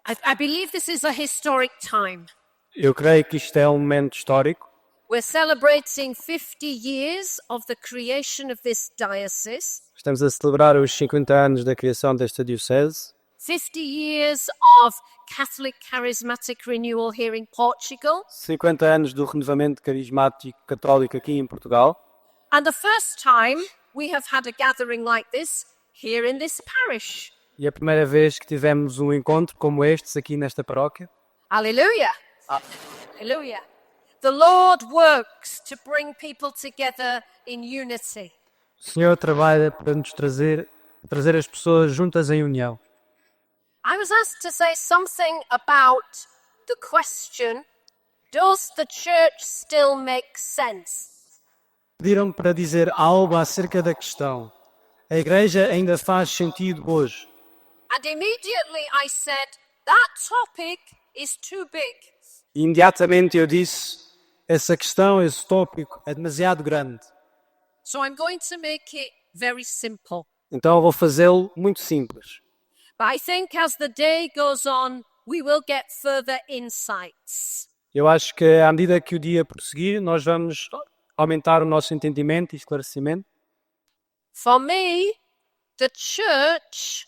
I believe this is a historic time. Eu creio que isto é um momento histórico. We're celebrating 50 years of the creation of this diocese, Estamos a celebrar os 50 anos da criação desta diocese, 50 years of Catholic charismatic renewal here in Portugal, 50 anos do renovamento carismático católico aqui em Portugal. and the first time we have had a gathering like this here in this parish. E a primeira vez que tivemos um encontro como este aqui nesta paróquia. Hallelujah. Hallelujah. The Lord works to bring people together in unity. O Senhor trabalha para nos trazer as pessoas juntas em união. I was asked to say something about the question, does the church still make sense? Pediram-me para dizer algo acerca da questão. A igreja ainda faz sentido hoje? And immediately I said, that topic is too big. E imediatamente eu disse, essa questão, esse tópico é demasiado grande. So I'm going to make it very simple. Então eu vou fazê-lo muito simples. But I think as the day goes on, we will get further insights. Eu acho que à medida que o dia prosseguir, nós vamos aumentar o nosso entendimento e esclarecimento. For me, the church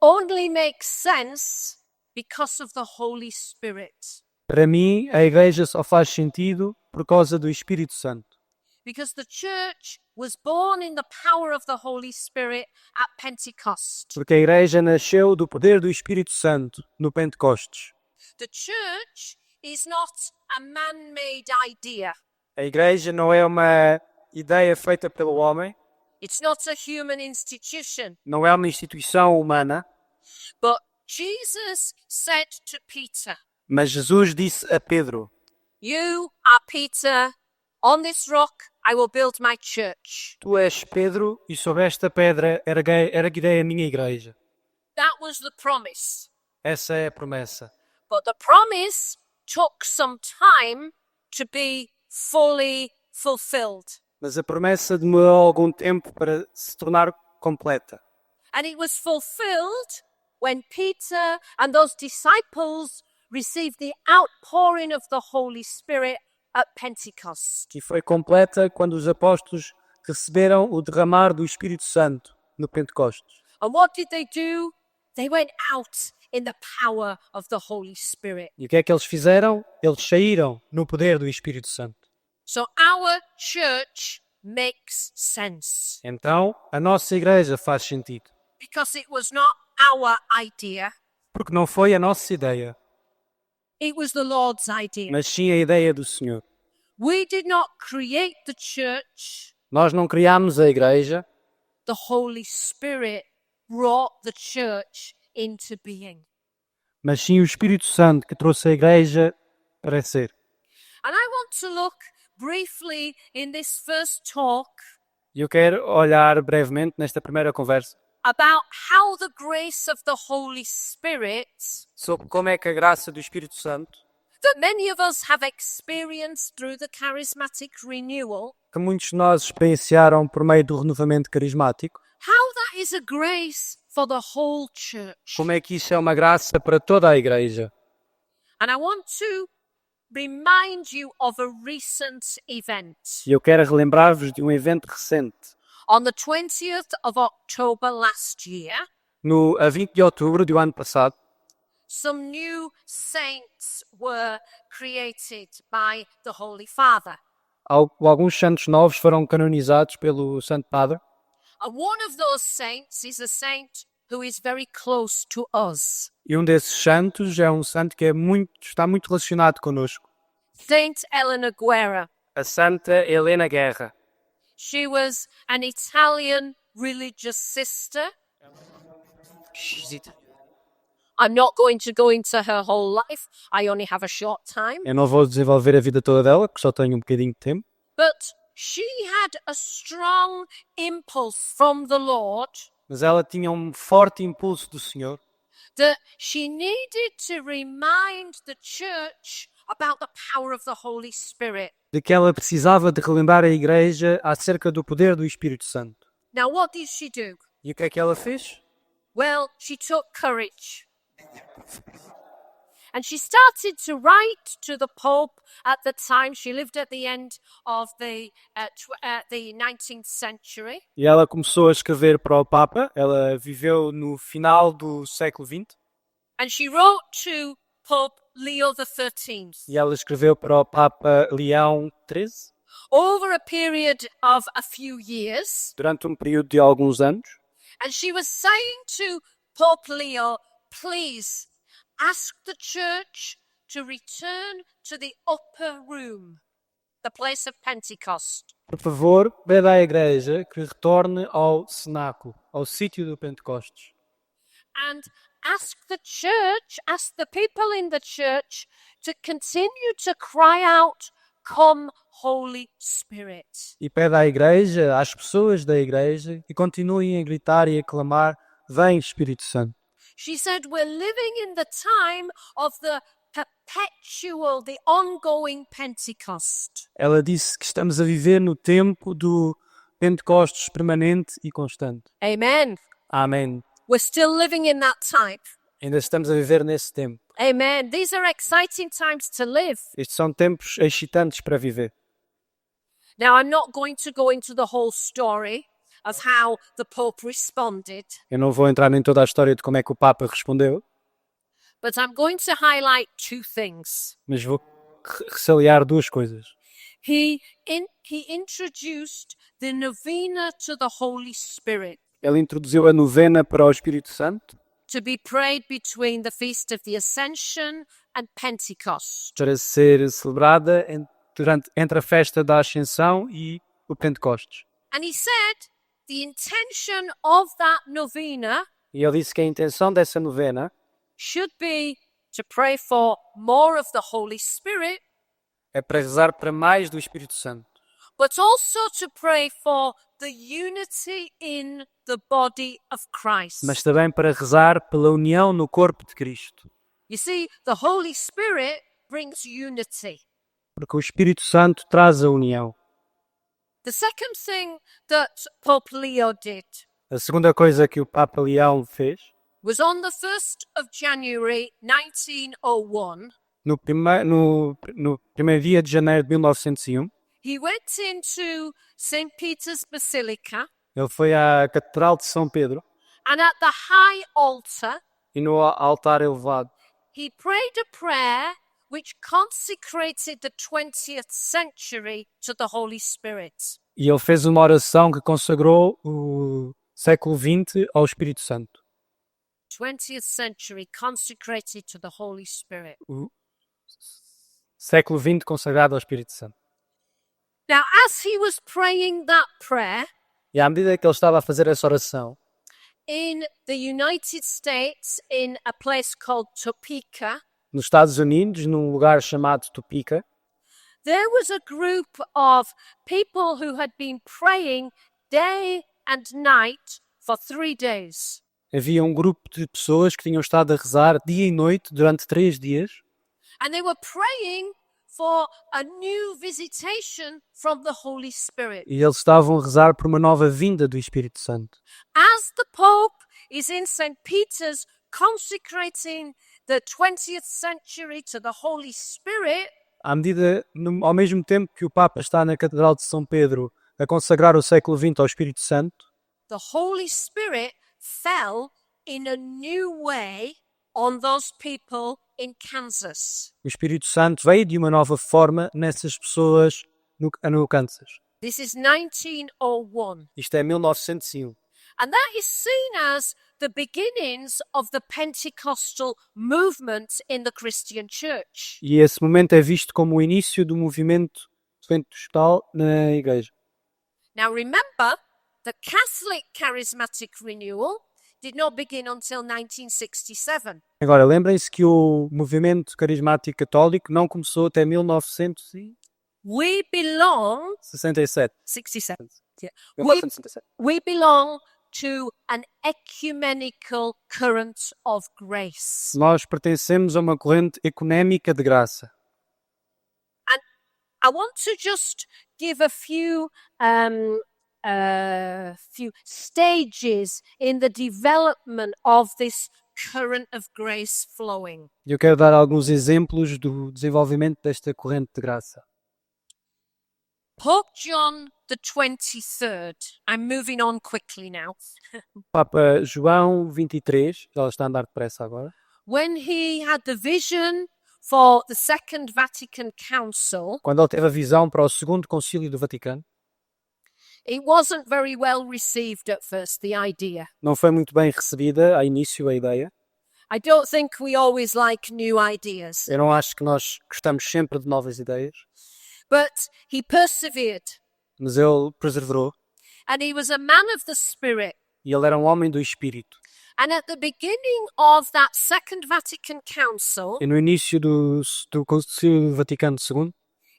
only makes sense because of the Holy Spirit. Para mim, a igreja só faz sentido por causa do Espírito Santo. Because the church was born in the power of the Holy Spirit at Pentecost. Porque a igreja nasceu do poder do Espírito Santo no Pentecostes. The church is not a man-made idea. A igreja não é uma ideia feita pelo homem, It's not a human institution. não é uma instituição humana, But Jesus said to Peter, mas Jesus disse a Pedro: you are Peter, on this rock I will build my church. Tu és Pedro e sobre esta pedra erguerei a minha igreja. That was the promise. Essa é a promessa. But the promise took some time to be fully fulfilled. Mas a promessa demorou algum tempo para se tornar completa. And it was fulfilled when Peter and those disciples received the outpouring of the Holy Spirit at Pentecost. E foi completa quando os apóstolos receberam o derramar do Espírito Santo no Pentecostes. And what did they do? They went out in the power of the Holy Spirit. E o que é que eles fizeram? Eles saíram no poder do Espírito Santo. So our church makes sense Então, a nossa igreja faz sentido. because it was not our idea, Porque não foi a nossa ideia, it was the Lord's idea. mas sim a ideia do Senhor. We did not create the church. Nós não criámos a igreja, The Holy Spirit brought the church into being. mas sim o Espírito Santo que trouxe a igreja para ser. And I want to look briefly in this first talk E eu quero olhar brevemente nesta primeira conversa about how the grace of the Holy Spirit sobre como é que a graça do Espírito Santo, that many of us have experienced through the charismatic renewal, que muitos de nós experienciaram por meio do renovamento carismático, how that is a grace for the whole church. como é que isso é uma graça para toda a igreja. And I want to remind you of a recent event. E eu quero relembrar-vos de um evento recente. On the 20th of October last year, A 20 de outubro do ano passado, some new saints were created by the Holy Father. alguns santos novos foram canonizados pelo Santo Padre. And one of those saints is a saint who is very close to us. E um desses santos é um santo que está muito relacionado connosco. Saint Elena Guerra. A Santa Helena Guerra. She was an Italian religious sister. I'm not going to go into her whole life. I only have a short time. Eu não vou desenvolver a vida toda dela, porque só tenho um bocadinho de tempo. But she had a strong impulse from the Lord Mas ela tinha um forte impulso do Senhor that she needed to remind the church about the power of the Holy Spirit. de que ela precisava de relembrar a igreja acerca do poder do Espírito Santo. Now, what did she do? E o que é que ela fez? Well, she took courage. And she started to write to the Pope at the time. She lived at the end of the 19th century. E ela começou a escrever para o Papa. Ela viveu no final do século XX. And she wrote to Pope Leo XIII. E ela escreveu para o Papa Leão XIII Over a period of a few years. durante um período de alguns anos. And she was saying to Pope Leo, please ask the church to return to the upper room, the place of Pentecost. Por favor, pede à Igreja que retorne ao cenáculo, ao sítio do Pentecostes. And ask the people in the church to continue to cry out, come Holy Spirit. E pede à Igreja, às pessoas da Igreja, que continuem a gritar e a clamar, vem Espírito Santo. She said, we're living in the time of the perpetual, the ongoing Pentecost. Ela disse que estamos a viver no tempo do Pentecostes permanente e constante. Amen. Amém. We're still living in that time. Ainda estamos a viver nesse tempo. Amen. These are exciting times to live. Estes são tempos excitantes para viver. Now, I'm not going to go into the whole story of how the Pope responded, Eu não vou entrar em toda a história de como é que o Papa respondeu, but I'm going to highlight two things. mas vou ressaliar duas coisas. He introduced the novena to the Holy Spirit Ele introduziu a novena para o Espírito Santo to be prayed between the Feast of the Ascension and Pentecost. para ser celebrada entre a festa da Ascensão e o Pentecostes. And he said the intention of that novena E ele disse que a intenção dessa novena should be to pray for more of the Holy Spirit, é para rezar para mais do Espírito Santo, but also to pray for the unity in the body of Christ. mas também para rezar pela união no corpo de Cristo. You see, the Holy Spirit brings unity. Porque o Espírito Santo traz a união. The second thing that Pope Leo did A segunda coisa que o Papa Leão fez, was on the 1st of January 1901, no primeiro dia de janeiro de 1901, he went into St. Peter's Basilica, ele foi à Catedral de São Pedro and at the high altar, e no altar elevado he prayed a prayer which consecrated the 20th century to the Holy Spirit. e ele fez uma oração que consagrou o século XX ao Espírito Santo. 20th century consecrated to the Holy Spirit. O século XX consagrado ao Espírito Santo. Now, as he was praying that prayer, E à medida que ele estava a fazer essa oração, in the United States, in a place called Topeka, nos Estados Unidos, num lugar chamado Topeka, there was a group of people who had been praying day and night for 3 days. havia um grupo de pessoas que tinham estado a rezar dia e noite durante 3 dias And they were praying for a new visitation from the Holy Spirit. e eles estavam a rezar por uma nova vinda do Espírito Santo. As the Pope is in St. Peter's consecrating the 20th century to the Holy Spirit, Ao mesmo tempo que o Papa está na Catedral de São Pedro a consagrar o século XX ao Espírito Santo, the Holy Spirit fell in a new way on those people in Kansas. o Espírito Santo veio de uma nova forma nessas pessoas no Kansas. This is 1901. Isto é 1901. And that is seen as the beginnings of the Pentecostal movement in the Christian church. E esse momento é visto como o início do movimento pentecostal na Igreja. Now remember, the Catholic charismatic renewal did not begin until 1967. Agora, lembrem-se que o movimento carismático católico não começou até 1967. We belong 67. Yeah. 1967. We belong to an ecumenical current of grace. Nós pertencemos a uma corrente económica de graça. I want to just give a few stages in the development of this current of grace flowing. Eu quero dar alguns exemplos do desenvolvimento desta corrente de graça. Pope John the 23rd, I'm moving on quickly now, Papa João 23, ela está a andar depressa agora, when he had the vision for the Second Vatican Council, quando ele teve a visão para o Segundo Concílio do Vaticano, it wasn't very well received at first, the idea. não foi muito bem recebida a início a ideia. I don't think we always like new ideas, Eu não acho que nós gostamos sempre de novas ideias, but he persevered, mas ele perseverou and he was a man of the Spirit. e ele era um homem do Espírito. And at the beginning of that Second Vatican Council, E no início do Concílio do Vaticano II,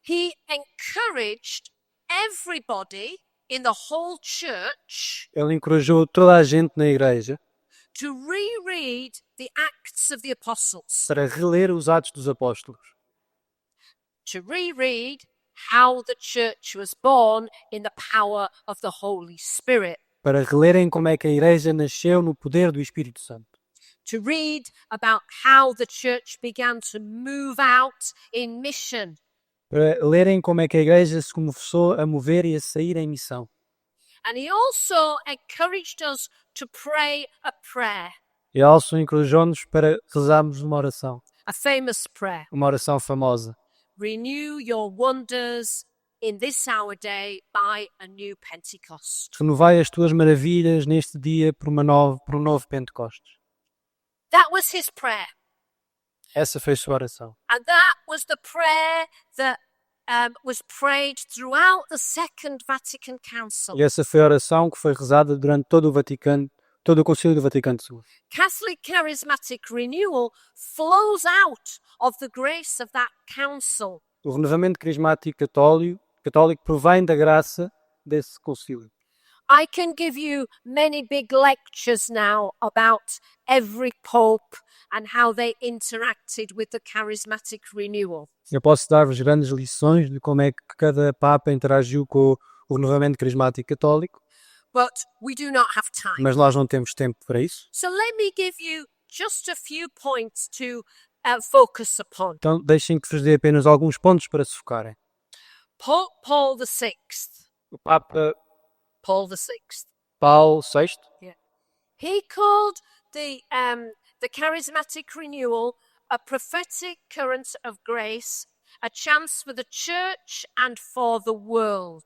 he encouraged everybody in the whole church ele encorajou toda a gente na igreja to reread the Acts of the Apostles, para reler os Atos dos Apóstolos, to reread how the church was born in the power of the Holy Spirit, para relerem como é que a igreja nasceu no poder do Espírito Santo, to read about how the church began to move out in mission, para lerem como é que a igreja se começou a mover e a sair em missão. and he also encouraged us to pray a prayer, E also encorajou-nos para rezarmos a famous prayer. uma oração famosa. Renew your wonders in this our day by a new Pentecost. Renovai as tuas maravilhas neste dia por um novo Pentecostes. That was his prayer. Essa foi a sua oração. And that was the prayer that was prayed throughout the Second Vatican Council. E essa foi a oração que foi rezada durante todo o Concílio do Vaticano II. Catholic charismatic renewal flows out of the grace of that council. O renovamento carismático católico provém da graça desse concílio. I can give you many big lectures now about every pope and how they interacted with the charismatic renewal. Eu posso dar-vos grandes lições de como é que cada Papa interagiu com o renovamento carismático católico, But we do not have time. mas nós não temos tempo para isso. So let me give you just a few points to focus upon. Então deixem que vos dê apenas alguns pontos para se focarem. Pope Paul VI. O Papa Paul VI. Paulo VI, He called the charismatic renewal a prophetic current of grace, a chance for the church and for the world.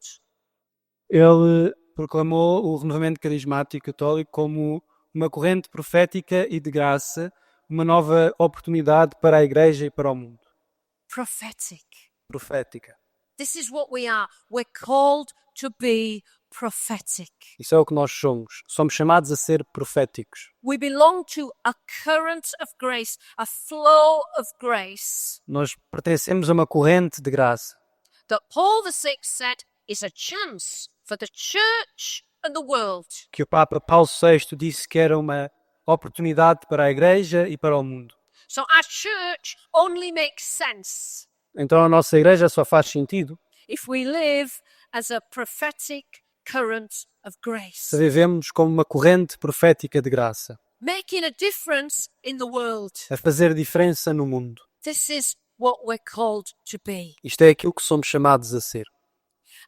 ele proclamou o renovamento carismático católico como uma corrente profética e de graça, uma nova oportunidade para a Igreja e para o mundo. Prophetic. Profética. This is what we are. We're called to be prophetic. Isso é o que nós somos. Somos chamados a ser proféticos. We belong to a current of grace, a flow of grace Nós pertencemos a uma corrente de graça that Paul VI said is a chance for the church and the world. que o Papa Paulo VI disse que era uma oportunidade para a Igreja e para o mundo. So our church only makes sense Então a nossa Igreja só faz sentido if we live as a prophetic current of grace, se vivemos como uma corrente profética de graça, making a difference in the world. a fazer diferença no mundo. This is what we're called to be. Isto é aquilo que somos chamados a ser.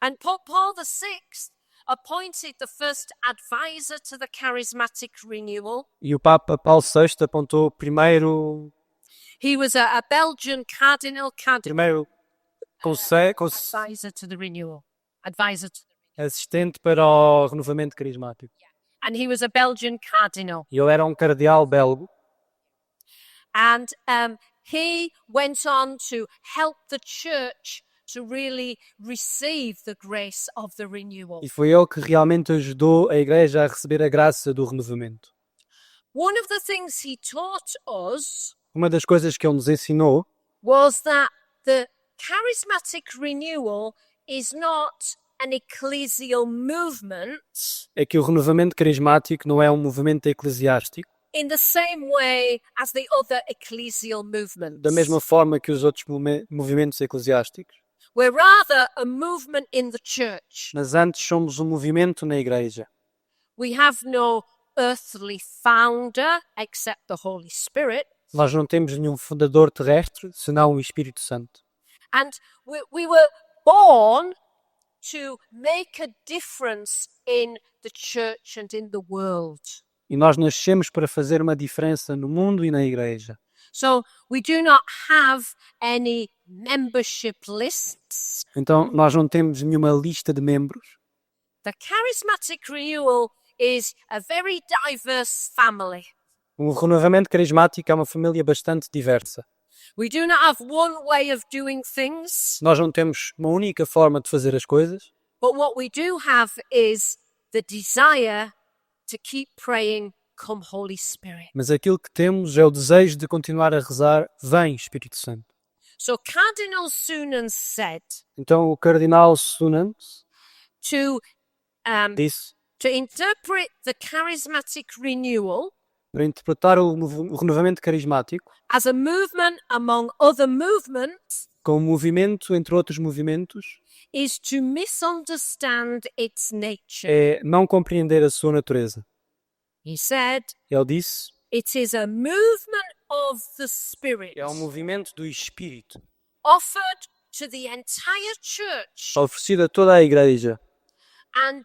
And Pope Paul VI appointed the first advisor to the charismatic renewal. E o Papa Paulo VI apontou primeiro He was a Belgian cardinal advisor to the renewal. Advisor to assistente para o renovamento carismático. and he was a Belgian cardinal. E ele era um cardeal belgo And he went on to help the church to really receive the grace of the renewal. e foi ele que realmente ajudou a Igreja a receber a graça do renovamento. One of the things he taught us Uma das coisas que ele nos ensinou was that the charismatic renewal is not an ecclesial movement é que o renovamento carismático não é um movimento eclesiástico, in the same way as the other ecclesial movements. da mesma forma que os outros movimentos eclesiásticos, We're rather a movement in the church. mas antes somos um movimento na Igreja. We have no earthly founder except the Holy Spirit. Nós não temos nenhum fundador terrestre, senão o Espírito Santo. And we were born to make a difference in the church and in the world. E nós nascemos para fazer uma diferença no mundo e na igreja. So we do not have any membership lists. Então, nós não temos nenhuma lista de membros. The Charismatic Renewal is a very diverse family. O renovamento carismático é uma família bastante diversa. We do not have one way of doing things, Nós não temos uma única forma de fazer as coisas, but what we do have is the desire to keep praying, "Come, Holy Spirit." mas aquilo que temos é o desejo de continuar a rezar, vem Espírito Santo. So Cardinal Sunan said Então o Cardinal Sunans to disse, to interpret the charismatic renewal para interpretar o renovamento carismático as a movement among other movements como um movimento entre outros movimentos, is to misunderstand its nature. é não compreender a sua natureza. He said, Ele disse, it is a movement of the Spirit é um movimento do Espírito, offered to the entire church oferecido a toda a igreja and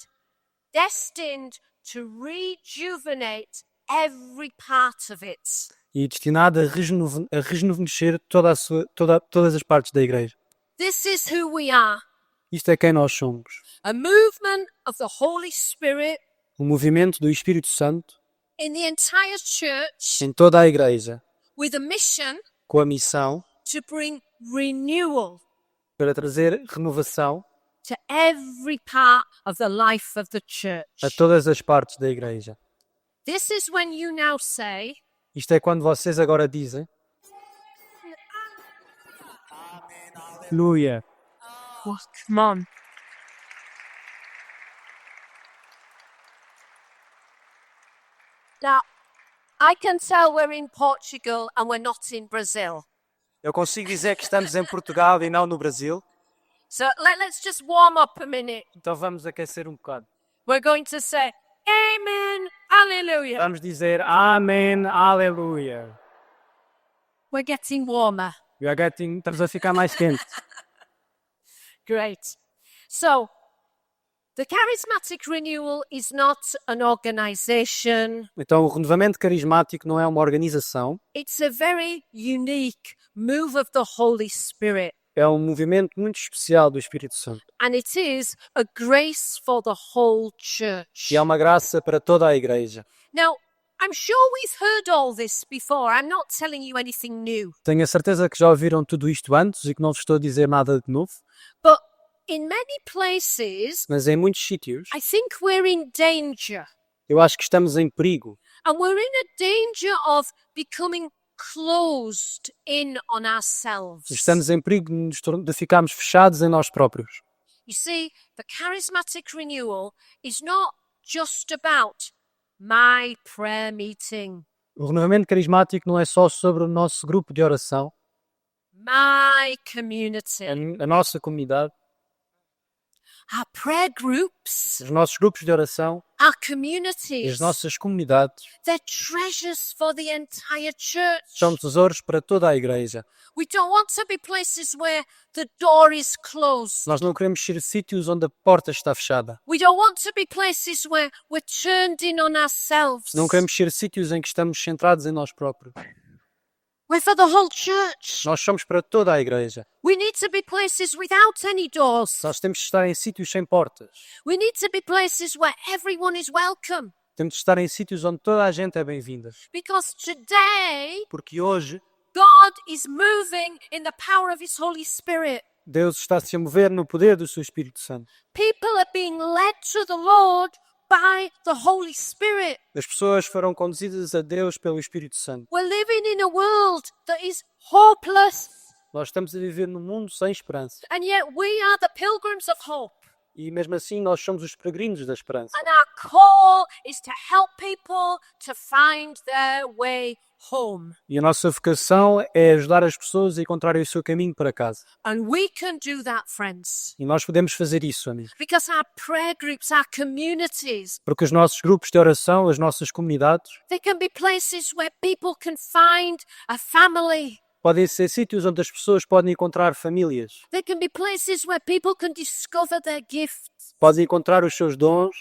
destined to rejuvenate every part of it. e destinado a rejuvenescer todas as partes da igreja. This is who we are, Isto é quem nós somos. a movement of the Holy Spirit O movimento do Espírito Santo in the entire church em toda a igreja, with a mission com a missão to bring renewal para trazer renovação to every part of the life of the church. a todas as partes da igreja. This is when you now say, Isto é quando vocês agora dizem Aleluia. oh, come on. Now, I can tell we're in Portugal and we're not in Brazil. Eu consigo dizer que estamos em Portugal e não no Brasil, So let's just warm up a minute. então vamos aquecer um bocado. We're going to say, Amen, Hallelujah. Vamos dizer Amém, Aleluia. We're getting warmer. Estamos a ficar mais quentes. Great. So, the charismatic renewal is not an organization. Então o renovamento carismático não é uma organização, It's a very unique move of the Holy Spirit. é um movimento muito especial do Espírito Santo. And it is a grace for the whole church. E é uma graça para toda a igreja. Now, I'm sure we've heard all this before. I'm not telling you anything new. Tenho a certeza que já ouviram tudo isto antes e que não vos estou a dizer nada de novo, But in many places, mas em muitos sítios I think we're in danger. eu acho que estamos em perigo. And we're in a danger of becoming closed in on ourselves. Estamos em perigo de ficarmos fechados em nós próprios. You see, the charismatic renewal is not just about my prayer meeting, O renovamento carismático não é só sobre o nosso grupo de oração, my community. a nossa comunidade, Our prayer groups, os nossos grupos de oração our e communities, as nossas comunidades they're treasures for the entire church. são tesouros para toda a igreja. We don't want to be places where the door is closed. Nós não queremos ser sítios onde a porta está fechada. We don't want to be places where we're turned in on ourselves. Não queremos ser sítios em que estamos centrados em nós próprios. We're for the whole church. Nós somos para toda a igreja. We need to be places without any doors. Nós temos de estar em sítios sem portas. We need to be places where everyone is welcome. Temos de estar em sítios onde toda a gente é bem-vinda. Because today, Porque hoje God is moving in the power of His Holy Spirit. Deus está-se a mover no poder do seu Espírito Santo. People are being led to the Lord by the Holy Spirit. As pessoas foram conduzidas a Deus pelo Espírito Santo. We're living in a world that is hopeless, Nós estamos a viver num mundo sem esperança. and yet we are the pilgrims of hope. E mesmo assim nós somos os peregrinos da esperança. And our call is to help people to find their way home. E a nossa vocação é ajudar as pessoas a encontrarem o seu caminho para casa. And we can do that, friends, E nós podemos fazer isso, amigos. because our prayer groups, our communities, Porque os nossos grupos de oração, as nossas comunidades, they can be places where people can find a family. podem ser sítios onde as pessoas podem encontrar famílias, They can be places where people can discover their gifts. podem encontrar os seus dons,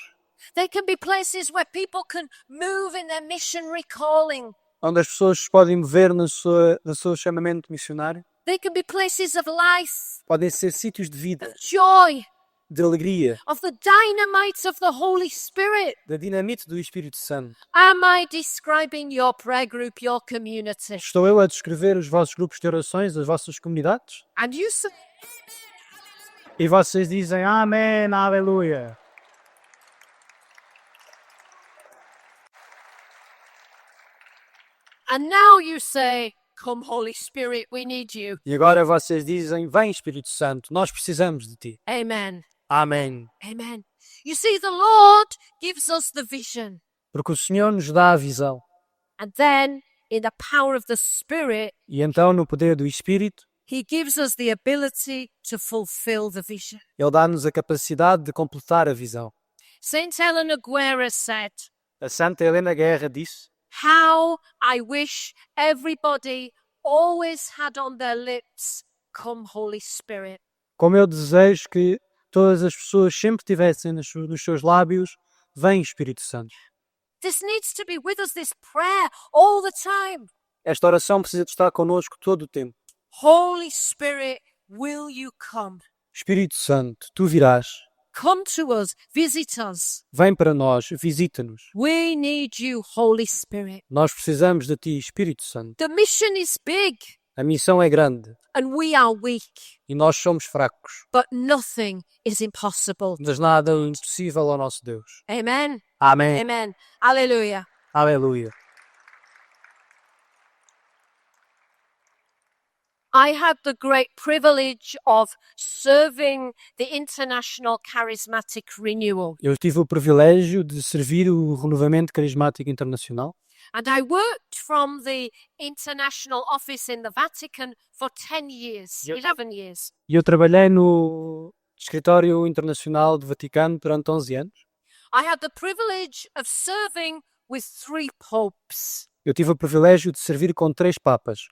They can be places where people can move in their missionary calling. onde as pessoas se podem mover no seu chamamento missionário. They can be places of life, Podem ser sítios de vida, joy, de alegria, of the dynamite of the Holy Spirit. da dinamite do Espírito Santo. Am I describing your prayer group, your community? Estou eu a descrever os vossos grupos de orações, as vossas comunidades? And you say, E vocês dizem amém, aleluia. and now you say, come Holy Spirit, we need you. E agora vocês dizem, vem Espírito Santo, nós precisamos de ti. Amen. Amém. Amen. You see, the Lord gives us the vision. Porque o Senhor nos dá a visão. And then, in the power of the Spirit, E então, no poder do Espírito, He gives us the ability to fulfill the vision. Ele dá-nos a capacidade de completar a visão. Saint Helena Guerra said, A Santa Helena Guerra disse: how I wish everybody always had on their lips, come Holy Spirit. como eu desejo que todas as pessoas sempre tivessem nos seus lábios, vem Espírito Santo. This needs to be with us, this prayer, all the time. Esta oração precisa de estar connosco todo o tempo. Holy Spirit, will you come? Espírito Santo, tu virás, Come to us, visit us. vem para nós, visita-nos. We need you, Holy Spirit. Nós precisamos de ti, Espírito Santo. The mission is big A missão é grande and we are weak, e nós somos fracos, but nothing is impossible. mas nada é impossível ao nosso Deus. Amen. Amém. Amen. Hallelujah. Aleluia. I had the great privilege of serving the International Charismatic Renewal, Eu tive o privilégio de servir o Renovamento Carismático Internacional and I worked from the international office in the Vatican for 10 years, Yep. 11 years. e eu trabalhei no Escritório Internacional do Vaticano durante 11 anos. I had the privilege of serving with 3 popes. Eu tive o privilégio de servir com 3 papas.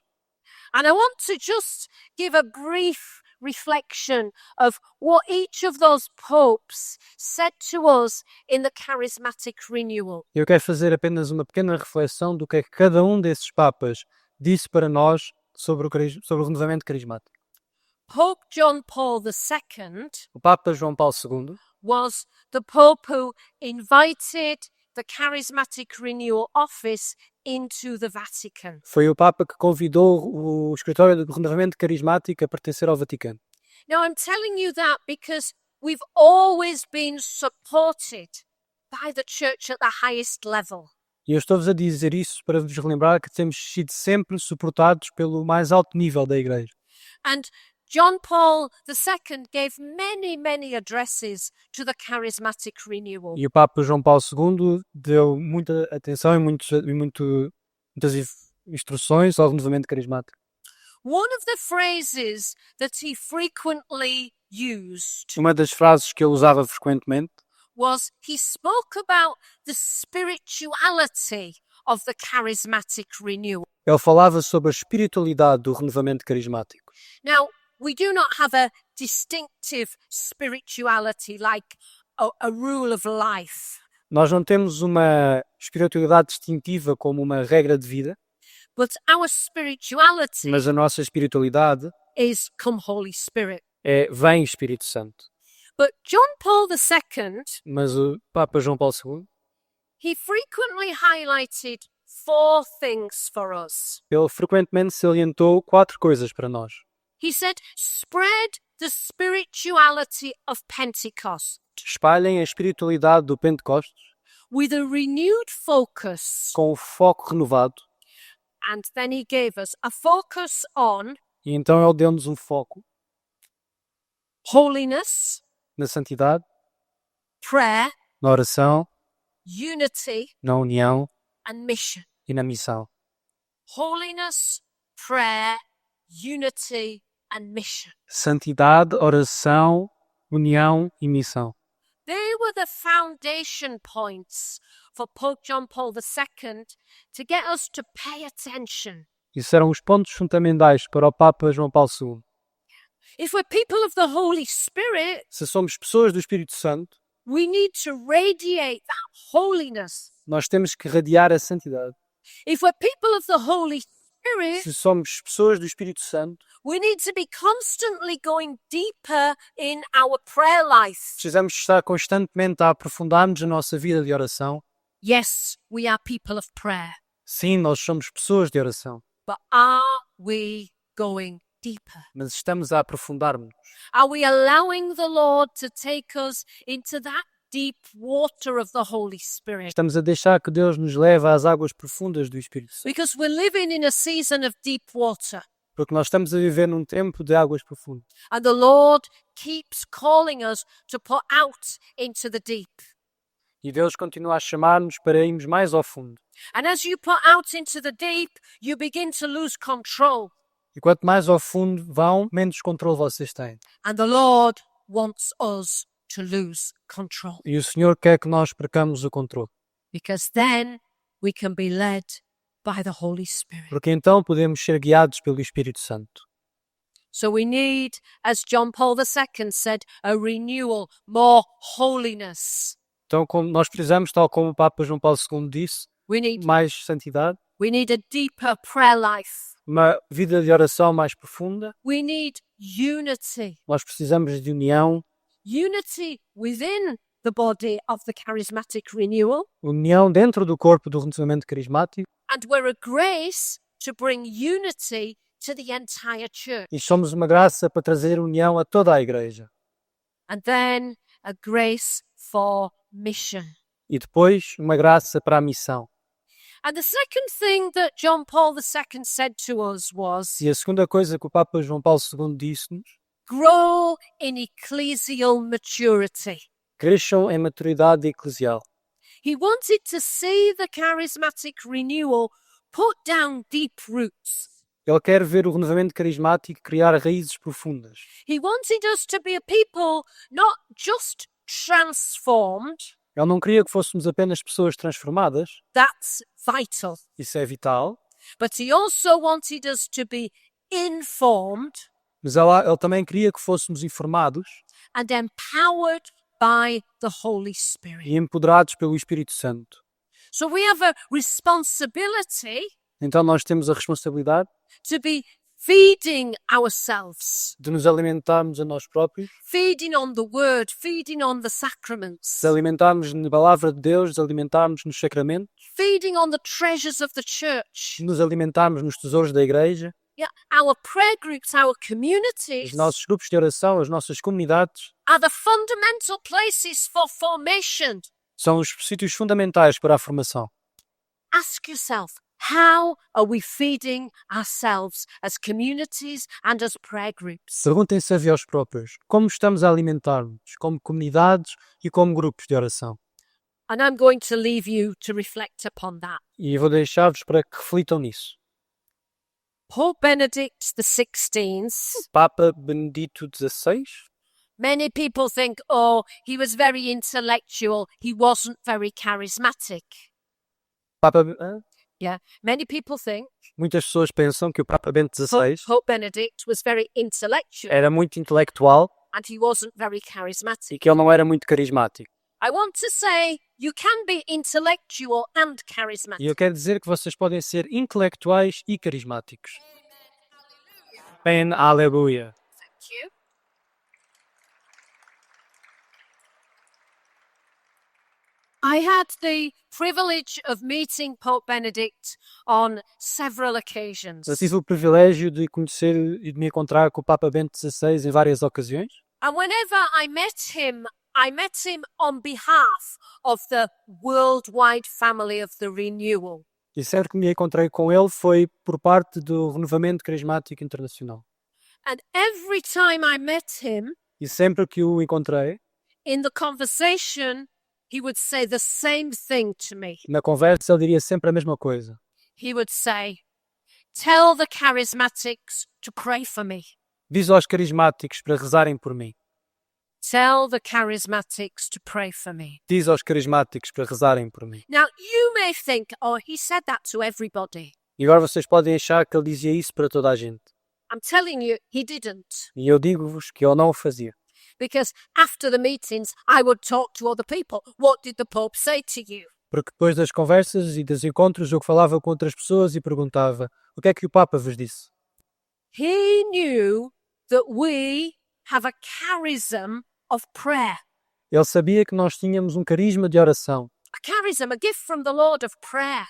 And I want to just give a brief reflection of what each of those popes said to us in the charismatic renewal. Eu quero fazer apenas uma pequena reflexão do que é que cada um desses papas disse para nós sobre o renovamento carismático. Pope John Paul II O Papa João Paulo II was the pope who invited the charismatic renewal office into the Vatican. foi o Papa que convidou o Escritório do Renovamento Carismático a pertencer ao Vaticano. Now I'm telling you that because we've always been supported by the church at the highest level. E eu estou-vos a dizer isso para vos relembrar que temos sido sempre suportados pelo mais alto nível da Igreja. And John Paul II gave many addresses to the charismatic renewal. E o Papa João Paulo II deu muita atenção e muitas instruções ao renovamento carismático. One of the phrases that he frequently used Uma das frases que ele usava frequentemente was he spoke about the spirituality of the charismatic renewal. ele falava sobre a espiritualidade do renovamento carismático. Now, we do not have a distinctive spirituality like a rule of life, Nós não temos uma espiritualidade distintiva como uma regra de vida, but our spirituality mas a nossa espiritualidade is come Holy Spirit. é vem Espírito Santo. But John Paul II, Mas o Papa João Paulo II, he frequently highlighted 4 things for us. ele frequentemente salientou 4 coisas para nós. He said, spread the spirituality of Pentecost Espalhem a espiritualidade do Pentecostes with a renewed focus. com o foco renovado. And then he gave us a focus on E então ele deu-nos um foco holiness, na santidade, prayer, na oração, unity, na união and mission. e na missão. Holiness, prayer, unity, and mission. Santidade, oração, união e missão. They were the foundation points for Pope John Paul II to get us to pay attention. Isso eram os pontos fundamentais para o Papa João Paulo II. If we're people of the Holy Spirit, Se somos pessoas do Espírito Santo, we need to radiate that holiness. nós temos que radiar a santidade. If we're people of the Holy Spirit, Se somos pessoas do Espírito Santo, we need to be constantly going deeper in our prayer life. precisamos estar constantemente a aprofundar-nos na nossa vida de oração. Yes, we are people of prayer, Sim, nós somos pessoas de oração, but are we going deeper? mas estamos a aprofundar-nos. Are we allowing the Lord to take us into that deep water of the Holy Spirit? Estamos a deixar que Deus nos leve às águas profundas do Espírito Santo, Because we're living in a season of deep water, porque nós estamos a viver num tempo de águas profundas. and the Lord keeps calling us to put out into the deep. E Deus continua a chamar-nos para irmos mais ao fundo. And as you put out into the deep, you begin to lose control. E quanto mais ao fundo vão, menos controle vocês têm. And the Lord wants us to lose control, E o Senhor quer que nós percamos o controle, because then we can be led by the Holy Spirit. porque então podemos ser guiados pelo Espírito Santo. So we need, as John Paul II said, a renewal, more holiness. Então, como nós precisamos, tal como o Papa João Paulo II disse, We need mais santidade, we need a deeper prayer life. uma vida de oração mais profunda. We need unity. Nós precisamos de união, Unity within the body of the charismatic renewal. união dentro do corpo do renovamento carismático, And we're a grace to bring unity to the entire church. e somos uma graça para trazer união a toda a Igreja. And then a grace for mission. E depois, uma graça para a missão. And the second thing that John Paul II said to us was, E a segunda coisa que o Papa João Paulo II disse-nos: grow in ecclesial maturity. cresçam em maturidade eclesial. He wanted to see the charismatic renewal put down deep roots. Ele quer ver o renovamento carismático criar raízes profundas. He wanted us to be a people not just transformed, Ele não queria que fôssemos apenas pessoas transformadas, that's vital, isso é vital, but he also wanted us to be informed mas ele também queria que fôssemos informados and empowered by the Holy Spirit. e empoderados pelo Espírito Santo. So we have a responsibility Então nós temos a responsabilidade to be feeding ourselves, de nos alimentarmos a nós próprios, feeding on the word, feeding on the sacraments, de alimentarmos na palavra de Deus, de alimentarmos nos sacramentos, feeding on the treasures of the church. de nos alimentarmos nos tesouros da Igreja, Yeah, our prayer groups, our os communities nossos grupos de oração, as nossas comunidades, are the fundamental places for formation. são os sítios fundamentais para a formação. Ask yourself, how are we feeding ourselves as communities and as prayer groups? Perguntem-se a vós próprios como estamos a alimentar-nos como comunidades e como grupos de oração. And I'm going to leave you to reflect upon that. E eu vou deixar-vos para que reflitam nisso. Pope Benedict XVI, Papa Benedito XVI, many people think, oh, he was very intellectual, he wasn't very charismatic. Many people think muitas pessoas pensam que o Papa Bento XVI Pope Benedict was very intellectual era muito intelectual and he wasn't very charismatic. e que ele não era muito carismático. I want to say you can be intellectual and E charismatic. eu quero dizer que vocês podem ser intelectuais e carismáticos. Amen, aleluia. Thank you. I had the privilege of meeting Pope Benedict on several occasions. Eu tive o privilégio de conhecer e de me encontrar com o Papa Bento XVI em várias ocasiões. And whenever I met him on behalf of the worldwide family of the renewal. E sempre que me encontrei com ele foi por parte do Renovamento Carismático Internacional. And every time I met him, E sempre que o encontrei, In the conversation, he would say the same thing to me. Na conversa ele diria sempre a mesma coisa. He would say, tell the charismatics to pray for me. Diz aos carismáticos para rezarem por mim. Tell the charismatics to pray for me. Diz aos carismáticos para rezarem por mim. Now, you may think, oh, he said that to everybody. E agora vocês podem achar que ele dizia isso para toda a gente. I'm telling you, he didn't. E eu digo-vos que ele não o fazia. Because after the meetings, I would talk to other people. What did the Pope say to you? Porque depois das conversas e dos encontros eu falava com outras pessoas e perguntava: o que é que o Papa vos disse? He knew that we have a charism of prayer. Ele sabia que nós tínhamos um carisma de oração. A charism, a gift from the Lord of prayer.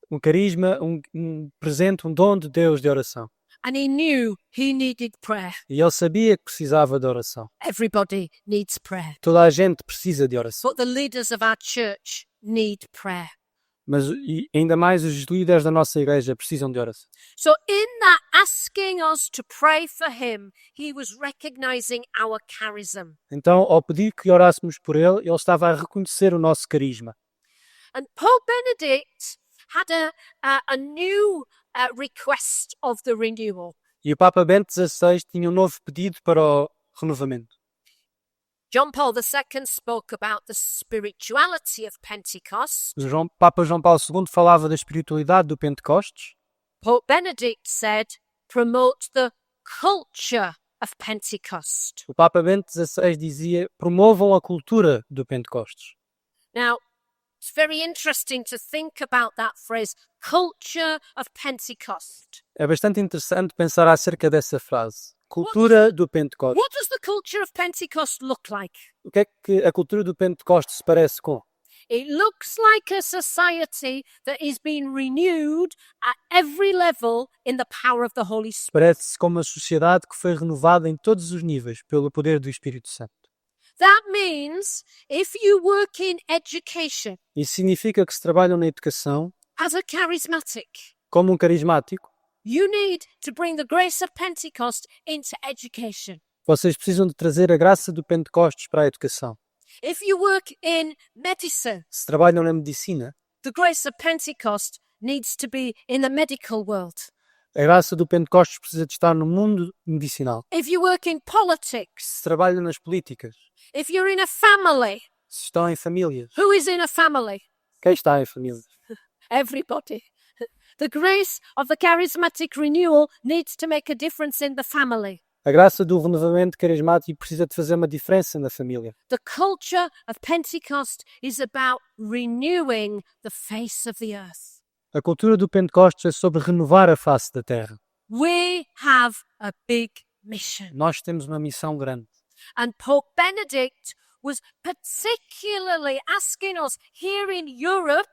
Um carisma, um presente, um dom de Deus de oração. And he knew he needed prayer. E ele sabia que precisava de oração. Everybody needs prayer. Toda a gente precisa de oração. But the leaders of our church need prayer. Mas e ainda mais os líderes da nossa igreja precisam de oração. So in that asking us to pray for him, he was recognizing our charism. Então, ao pedir que orássemos por ele estava a reconhecer o nosso carisma. And Pope Benedict had a new request of the renewal. E o Papa Bento XVI tinha um novo pedido para o renovamento. John Paul II spoke about the spirituality of Pentecost. Papa João Paulo II falava da espiritualidade do Pentecostes. Pope Benedict said, promote the culture of Pentecost. O Papa Bento XVI dizia: promovam a cultura do Pentecostes. Now, it's very interesting to think about that phrase, culture of Pentecost. É bastante interessante pensar acerca dessa frase. Cultura do Pentecostes. What does the culture of Pentecost look like? O que é que a cultura do Pentecostes se parece com? It looks like a society that is being renewed at every level in the power of the Holy Spirit. Parece-se com uma sociedade que foi renovada em todos os níveis pelo poder do Espírito Santo. That means if you work in education Isso significa que se trabalham na educação as a charismatic, como um carismático, you need to bring the grace of Pentecost into education. vocês precisam de trazer a graça do Pentecostes para a educação. If you work in medicine, Se trabalham na medicina, the grace of Pentecost needs to be in the medical world. a graça do Pentecostes precisa de estar no mundo medicinal. If you work in Se politics, trabalham nas políticas, if you're in a family, se estão em famílias, who is in a family? quem está em famílias? Everybody. The grace of the charismatic renewal needs to make a difference in the family. A graça do renovamento carismático precisa de fazer uma diferença na família. The culture of Pentecost is about renewing the face of the earth. A cultura do Pentecostes é sobre renovar a face da terra. We have a big mission. Nós temos uma missão grande. And Pope Benedict was particularly asking us here in Europe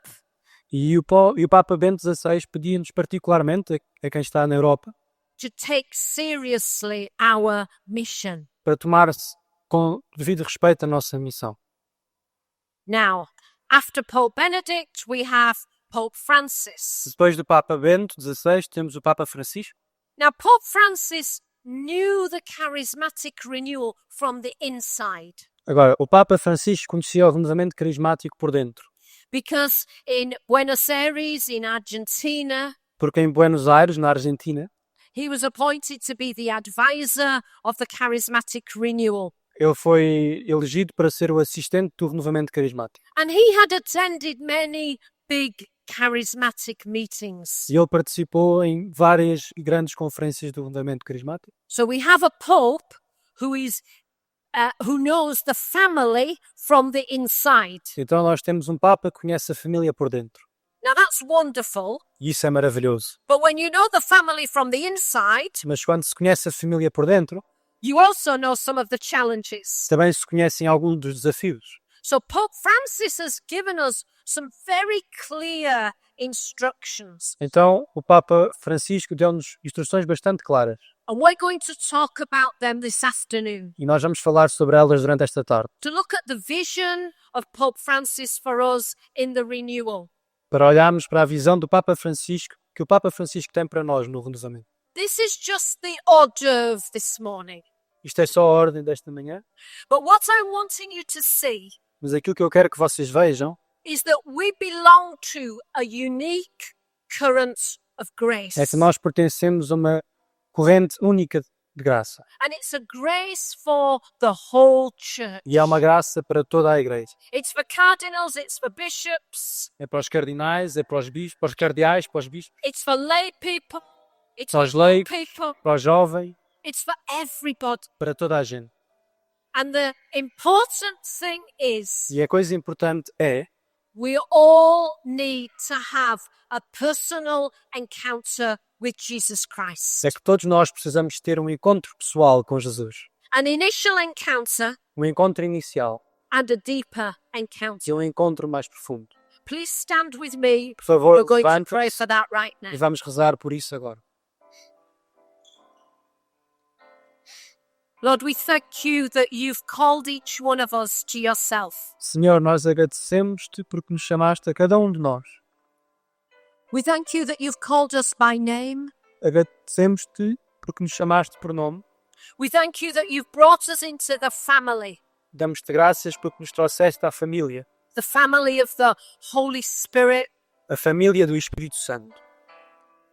E o Papa Bento XVI pedia-nos particularmente, a quem está na Europa, to take seriously our mission. para tomar-se com devido respeito a nossa missão. Now, after Pope Benedict, we have Pope Francis. Depois do Papa Bento XVI, temos o Papa Francisco. Now, Pope Francis knew the charismatic renewal from the inside. Agora, o Papa Francisco conhecia o renovamento carismático por dentro, Because in Buenos Aires, in Argentina, porque em Buenos Aires, na Argentina, he was appointed to be the advisor of the charismatic renewal. ele foi elegido para ser o assistente do renovamento carismático. And he had attended many big charismatic meetings. E ele participou em várias grandes conferências do renovamento carismático. So we have a pope who knows the family from the inside. Então nós temos um Papa que conhece a família por dentro. Now that's wonderful, E isso é maravilhoso. but when you know the family from the inside, Mas quando se conhece a família por dentro, you also know some of the challenges. também se conhecem alguns dos desafios. So Pope Francis has given us some very clear instructions, Então o Papa Francisco deu-nos instruções bastante claras. and we're going to talk about them this afternoon. E nós vamos falar sobre elas durante esta tarde. To look at the vision of Pope Francis for us in the renewal. Para olharmos para a visão do Papa Francisco, que o Papa Francisco tem para nós no renovamento. This is just the hors d'oeuvre this morning. Isto é só a ordem desta manhã, But what I'm wanting you to see mas aquilo que eu quero que vocês vejam is that we belong to a unique current of grace. é que nós pertencemos a uma corrente única de graça. And it's a grace for the whole church. E é uma graça para toda a igreja. It's for cardinals, it's for bishops, É para os cardinais, é para os bispos, para os cardeais, para os bispos, it's for lay people, it's para os for leigos, people, para os jovens, it's for everybody. para toda a gente. And the important thing is E a coisa importante é we all need to have a personal encounter with Jesus Christ. que todos nós precisamos ter um encontro pessoal com Jesus. An initial encounter Um encontro inicial and a deeper encounter. e um encontro mais profundo. Please stand with me. Por favor, We're going to pray levante-se for that right now. e vamos rezar por isso agora. Lord, we thank you that you've called each one of us to yourself. Senhor, nós agradecemos-te porque nos chamaste a cada um de nós. We thank you that you've called us by name. Agradecemos-te porque nos chamaste por nome. We thank you that you've brought us into the family Damos-te graças porque nos trouxeste à família, of the Holy Spirit. a família do Espírito Santo.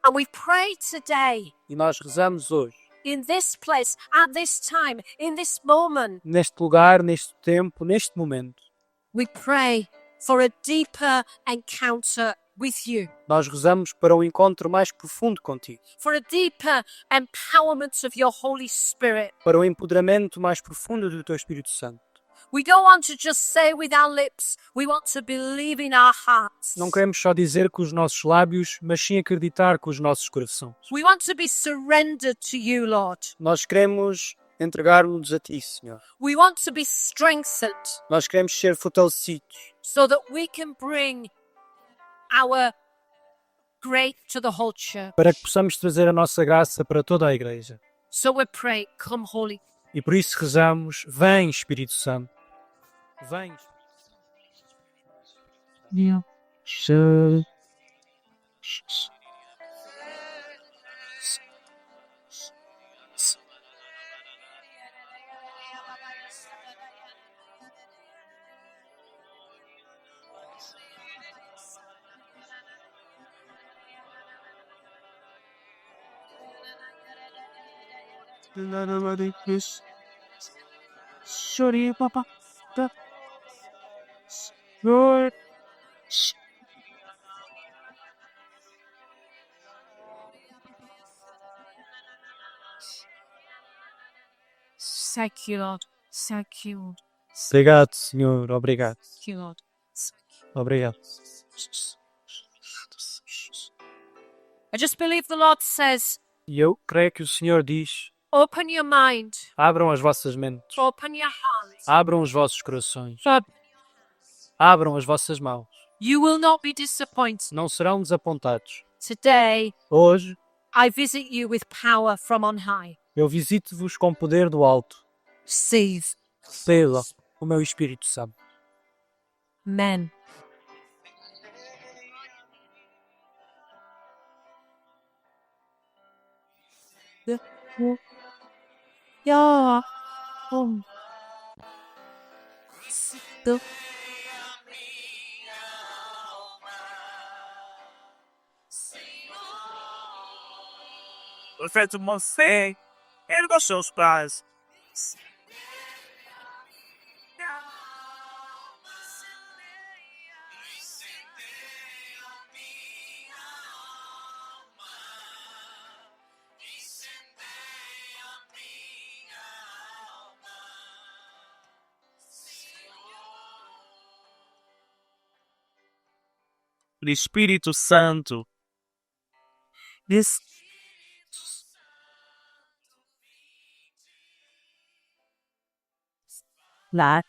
And we pray today, E nós rezamos hoje, in this place, at this time, in this moment, neste lugar, neste tempo, neste momento. we pray for a deeper encounter with you, Nós rezamos para um encontro mais profundo contigo, for a deeper empowerment of your Holy Spirit. para o empoderamento mais profundo do teu Espírito Santo. We don't want to just say with our lips, we want to believe in our hearts. Não queremos só dizer com os nossos lábios, mas sim acreditar com os nossos corações. We want to be surrendered to you, Lord. Nós queremos entregar-nos a ti, Senhor. We want to be strengthened Nós queremos ser fortalecidos so that we can bring our grace to the whole church. para que possamos trazer a nossa graça para toda a igreja. So we pray, come Holy. E por isso rezamos, vem Espírito Santo. Vem. Chori, papa. Lord. Thank you, Lord. Thank you, Lord. Obrigado, Senhor. Obrigado. Thank you, Lord. Obrigado. I just believe the Lord says, E eu creio que o Senhor diz, open your mind, abram as vossas mentes, open your heart. abram os vossos corações, Lord, abram as vossas mãos. you will not be disappointed. Não serão desapontados. Today, Hoje, I visit you with power from on high. eu visito-vos com poder do alto. Receive. Receba o meu Espírito Santo. Amen. Yeah. Feito você, erga os seus pés. Espírito Santo, lá